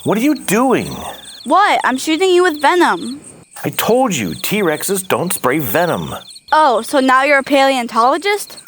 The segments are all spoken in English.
What are you doing? What? I'm shooting you with venom. I told you, T-Rexes don't spray venom. Oh, so now you're a paleontologist?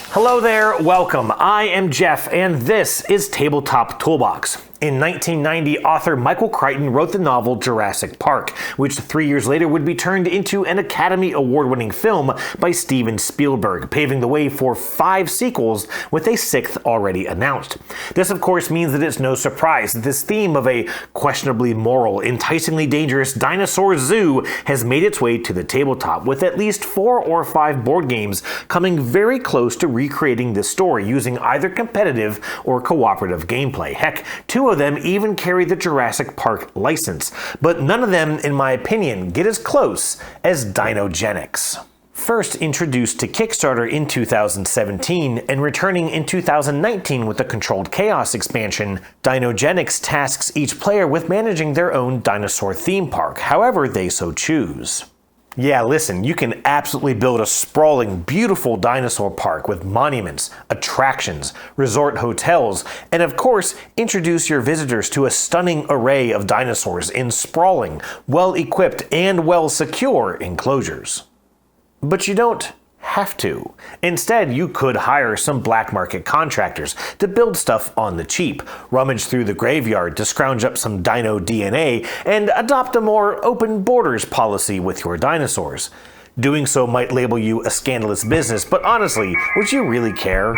Hello there, welcome. I am Jeff, and this is Tabletop Toolbox. In 1990, author Michael Crichton wrote the novel Jurassic Park, which 3 years later would be turned into an Academy Award-winning film by Steven Spielberg, paving the way for 5 sequels, with a 6th already announced. This, of course, means that it's no surprise that this theme of a questionably moral, enticingly dangerous dinosaur zoo has made its way to the tabletop, with at least 4 or 5 board games coming very close to recreating this story using either competitive or cooperative gameplay. Heck, 2 of them even carry the Jurassic Park license, but none of them, in my opinion, get as close as Dinogenics. First introduced to Kickstarter in 2017 and returning in 2019 with the Controlled Chaos expansion, Dinogenics tasks each player with managing their own dinosaur theme park, however they so choose. Yeah, listen, you can absolutely build a sprawling, beautiful dinosaur park with monuments, attractions, resort hotels, and of course, introduce your visitors to a stunning array of dinosaurs in sprawling, well-equipped, and well-secure enclosures. But you don't have to. Instead, you could hire some black market contractors to build stuff on the cheap, rummage through the graveyard to scrounge up some dino DNA, and adopt a more open borders policy with your dinosaurs. Doing so might label you a scandalous business, but honestly, would you really care?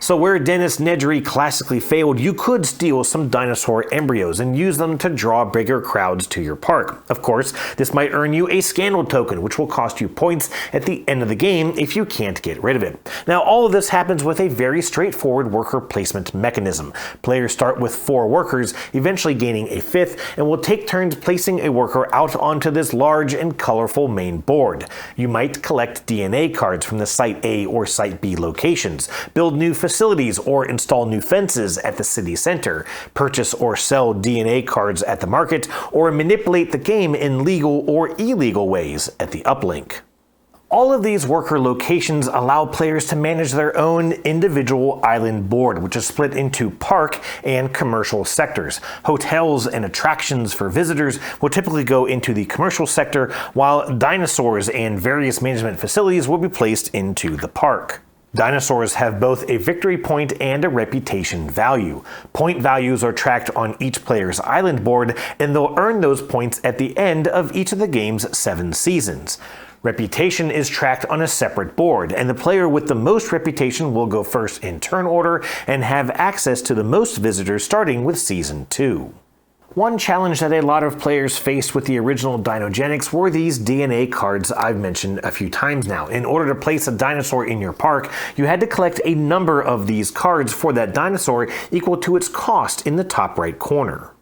So where Dennis Nedry classically failed, you could steal some dinosaur embryos and use them to draw bigger crowds to your park. Of course, this might earn you a scandal token, which will cost you points at the end of the game if you can't get rid of it. Now, all of this happens with a very straightforward worker placement mechanism. Players start with 4 workers, eventually gaining a 5th, and will take turns placing a worker out onto this large and colorful main board. You might collect DNA cards from the Site A or Site B locations, build new facilities or install new fences at the city center, purchase or sell DNA cards at the market, or manipulate the game in legal or illegal ways at the uplink. All of these worker locations allow players to manage their own individual island board, which is split into park and commercial sectors. Hotels and attractions for visitors will typically go into the commercial sector, while dinosaurs and various management facilities will be placed into the park. Dinosaurs have both a victory point and a reputation value. Point values are tracked on each player's island board, and they'll earn those points at the end of each of the game's 7 seasons. Reputation is tracked on a separate board, and the player with the most reputation will go first in turn order and have access to the most visitors starting with Season 2. One challenge that a lot of players faced with the original Dinogenics were these DNA cards I've mentioned a few times now. In order to place a dinosaur in your park, you had to collect a number of these cards for that dinosaur equal to its cost in the top right corner.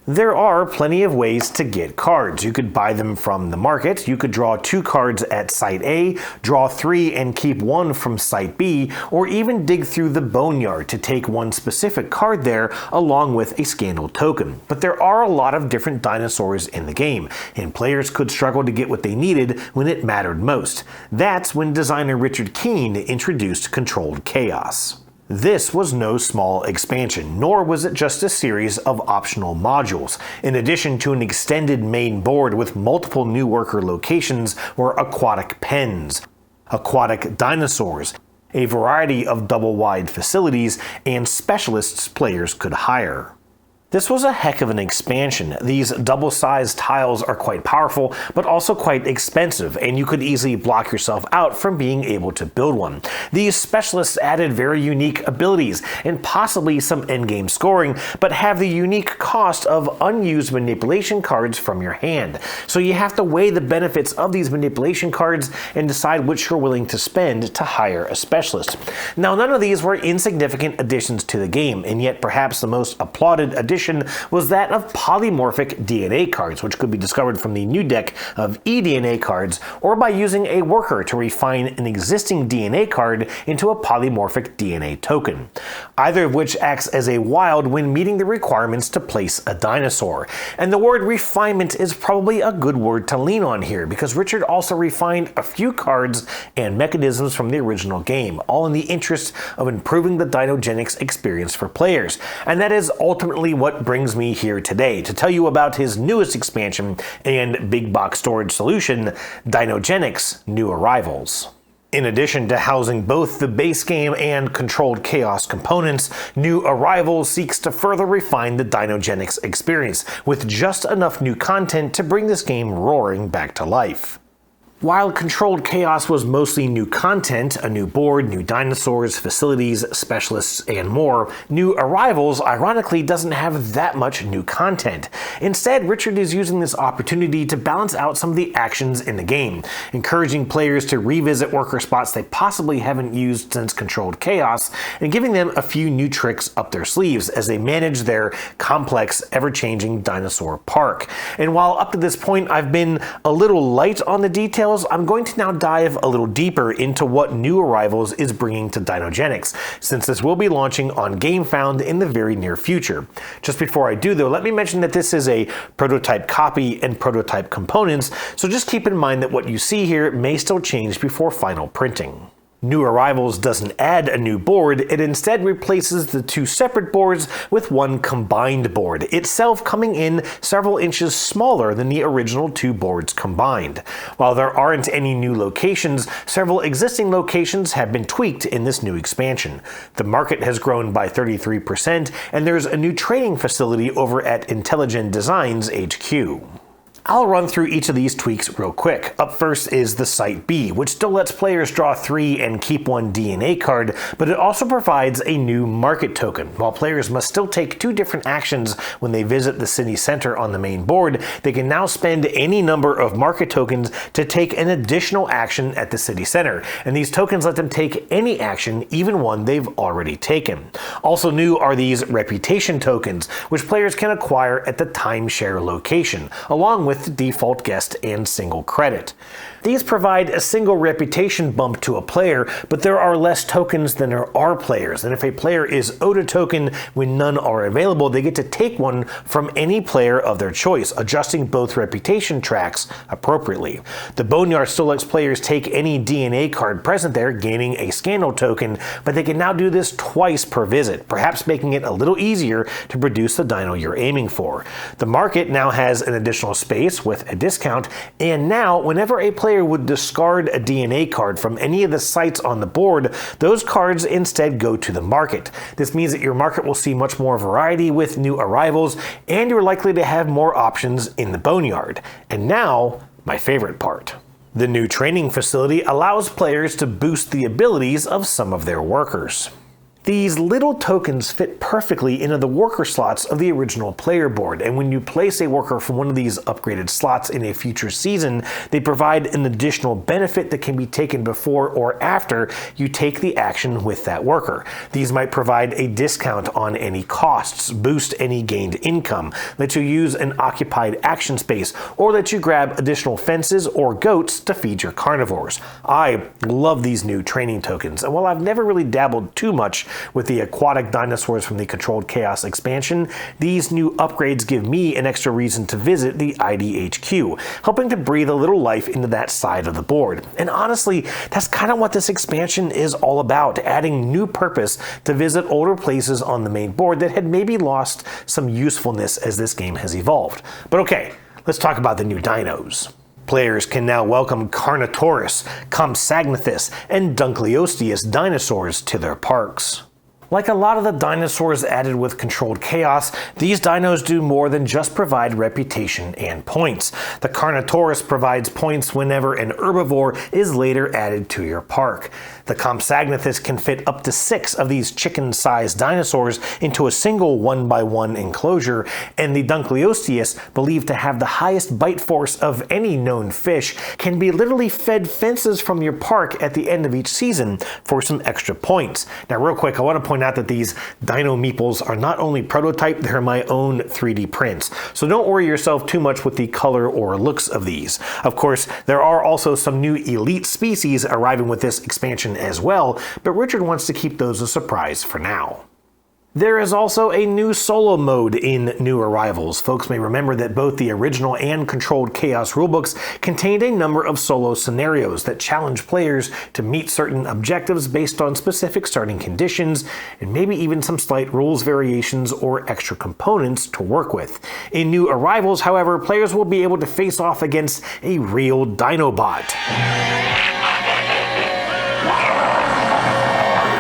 There are plenty of ways to get cards. You could buy them from the market, you could draw 2 cards at Site A, draw 3 and keep 1 from Site B, or even dig through the boneyard to take one specific card there along with a scandal token. But there are a lot of different dinosaurs in the game, and players could struggle to get what they needed when it mattered most. That's when designer Richard Keene introduced Controlled Chaos. This was no small expansion, nor was it just a series of optional modules. In addition to an extended main board with multiple new worker locations were aquatic pens, aquatic dinosaurs, a variety of double-wide facilities, and specialists players could hire. This was a heck of an expansion. These double-sized tiles are quite powerful, but also quite expensive, and you could easily block yourself out from being able to build one. These specialists added very unique abilities, and possibly some endgame scoring, but have the unique cost of unused manipulation cards from your hand. So you have to weigh the benefits of these manipulation cards and decide which you're willing to spend to hire a specialist. Now, none of these were insignificant additions to the game, and yet perhaps the most applauded addition addition was that of polymorphic DNA cards, which could be discovered from the new deck of eDNA cards, or by using a worker to refine an existing DNA card into a polymorphic DNA token, either of which acts as a wild when meeting the requirements to place a dinosaur. And the word refinement is probably a good word to lean on here, because Richard also refined a few cards and mechanisms from the original game, all in the interest of improving the Dinogenics experience for players. And that is ultimately what brings me here today, to tell you about his newest expansion and big box storage solution, Dinogenics New Arrivals. In addition to housing both the base game and controlled chaos components, New Arrivals seeks to further refine the Dinogenics experience, with just enough new content to bring this game roaring back to life. While Controlled Chaos was mostly new content, a new board, new dinosaurs, facilities, specialists, and more, New Arrivals ironically doesn't have that much new content. Instead, Richard is using this opportunity to balance out some of the actions in the game, encouraging players to revisit worker spots they possibly haven't used since Controlled Chaos, and giving them a few new tricks up their sleeves as they manage their complex, ever-changing dinosaur park. And while up to this point I've been a little light on the details, I'm going to now dive a little deeper into what New Arrivals is bringing to Dinogenics, since this will be launching on Gamefound in the very near future. Just before I do though, let me mention that this is a prototype copy and prototype components, so just keep in mind that what you see here may still change before final printing. New Arrivals doesn't add a new board, it instead replaces the two separate boards with one combined board, itself coming in several inches smaller than the original two boards combined. While there aren't any new locations, several existing locations have been tweaked in this new expansion. The market has grown by 33%, and there's a new training facility over at Intelligent Designs HQ. I'll run through each of these tweaks real quick. Up first is the Site B, which still lets players draw 3 and keep 1 DNA card, but it also provides a new market token. While players must still take 2 different actions when they visit the city center on the main board, they can now spend any number of market tokens to take an additional action at the city center, and these tokens let them take any action, even one they've already taken. Also new are these reputation tokens, which players can acquire at the timeshare location, along with the default guest and single credit. These provide a single reputation bump to a player, but there are less tokens than there are players, and if a player is owed a token when none are available, they get to take one from any player of their choice, adjusting both reputation tracks appropriately. The Boneyard still lets players take any DNA card present there, gaining a scandal token, but they can now do this twice per visit, perhaps making it a little easier to produce the dino you're aiming for. The market now has an additional space with a discount, and now whenever a player would discard a DNA card from any of the sites on the board, those cards instead go to the market. This means that your market will see much more variety with new arrivals, and you're likely to have more options in the Boneyard. And now, my favorite part. The new training facility allows players to boost the abilities of some of their workers. These little tokens fit perfectly into the worker slots of the original player board, and when you place a worker from one of these upgraded slots in a future season, they provide an additional benefit that can be taken before or after you take the action with that worker. These might provide a discount on any costs, boost any gained income, let you use an occupied action space, or let you grab additional fences or goats to feed your carnivores. I love these new training tokens, and while I've never really dabbled too much with the aquatic dinosaurs from the Controlled Chaos expansion, these new upgrades give me an extra reason to visit the IDHQ, helping to breathe a little life into that side of the board. And honestly, that's kind of what this expansion is all about, adding new purpose to visit older places on the main board that had maybe lost some usefulness as this game has evolved. But okay, let's talk about the new dinos. Players can now welcome Carnotaurus, Compsognathus, and Dunkleosteus dinosaurs to their parks. Like a lot of the dinosaurs added with Controlled Chaos, these dinos do more than just provide reputation and points. The Carnotaurus provides points whenever an herbivore is later added to your park. The Compsognathus can fit up to 6 of these chicken-sized dinosaurs into a single 1x1 enclosure, and the Dunkleosteus, believed to have the highest bite force of any known fish, can be literally fed fences from your park at the end of each season for some extra points. Now real quick, I want to point point out that these dino meeples are not only prototype, they're my own 3D prints. So don't worry yourself too much with the color or looks of these. Of course, there are also some new elite species arriving with this expansion as well, but Richard wants to keep those a surprise for now. There is also a new solo mode in New Arrivals. Folks may remember that both the original and Controlled Chaos rulebooks contained a number of solo scenarios that challenge players to meet certain objectives based on specific starting conditions, and maybe even some slight rules variations or extra components to work with. In New Arrivals, however, players will be able to face off against a real Dinobot.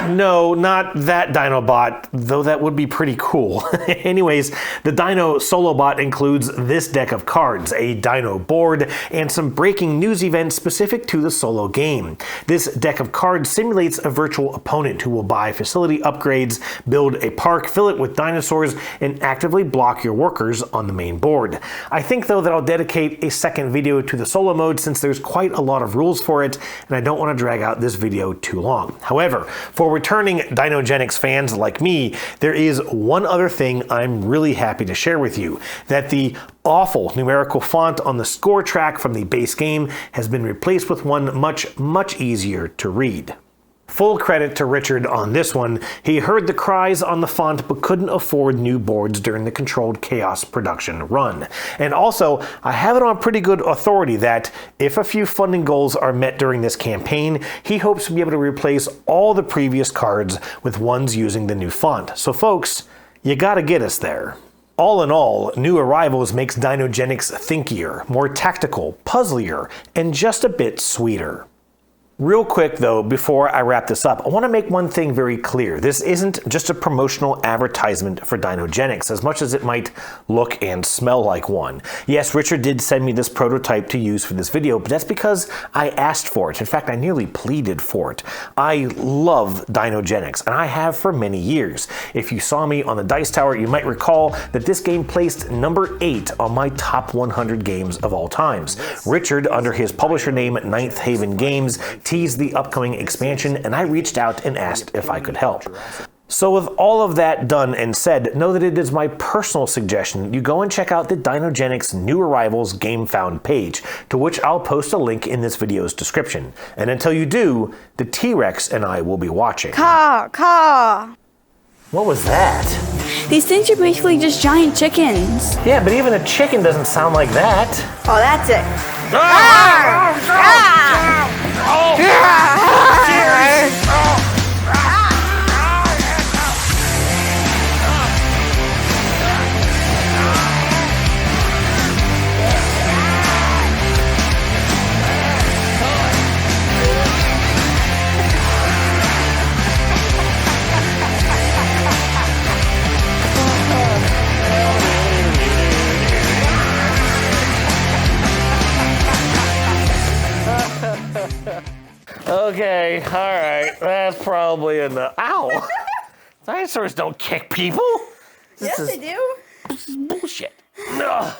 No, not that Dinobot, though that would be pretty cool. Anyways, the Dino Solo Bot includes this deck of cards, a Dino board, and some breaking news events specific to the solo game. This deck of cards simulates a virtual opponent who will buy facility upgrades, build a park, fill it with dinosaurs, and actively block your workers on the main board. I think though that I'll dedicate a second video to the solo mode since there's quite a lot of rules for it, and I don't want to drag out this video too long. However, for returning Dinogenics fans like me, there is one other thing I'm really happy to share with you, that the awful numerical font on the score track from the base game has been replaced with one much easier to read. Full credit to Richard on this one. He heard the cries on the font but couldn't afford new boards during the Controlled Chaos production run. And also, I have it on pretty good authority that if a few funding goals are met during this campaign, he hopes to be able to replace all the previous cards with ones using the new font. So folks, you gotta get us there. All in all, New Arrivals makes Dinogenics thinkier, more tactical, puzzlier, and just a bit sweeter. Real quick though, before I wrap this up, I want to make one thing very clear. This isn't just a promotional advertisement for Dinogenics, as much as it might look and smell like one. Yes, Richard did send me this prototype to use for this video, but that's because I asked for it. In fact, I nearly pleaded for it. I love Dinogenics, and I have for many years. If you saw me on the Dice Tower, you might recall that this game placed number 8 on my top 100 games of all times. Richard, under his publisher name Ninth Haven Games, teased the upcoming expansion, and I reached out and asked if I could help. So with all of that done and said, know that it is my personal suggestion you go and check out the Dinogenics New Arrivals Gamefound page, to which I'll post a link in this video's description. And until you do, the T-Rex and I will be watching. Caw, caw. What was that? These things are basically just giant chickens. Yeah, but even a chicken doesn't sound like that. Oh, that's it. Okay, alright, that's probably enough. Ow! Dinosaurs don't kick people! Yes, they do. This is bullshit. Ugh.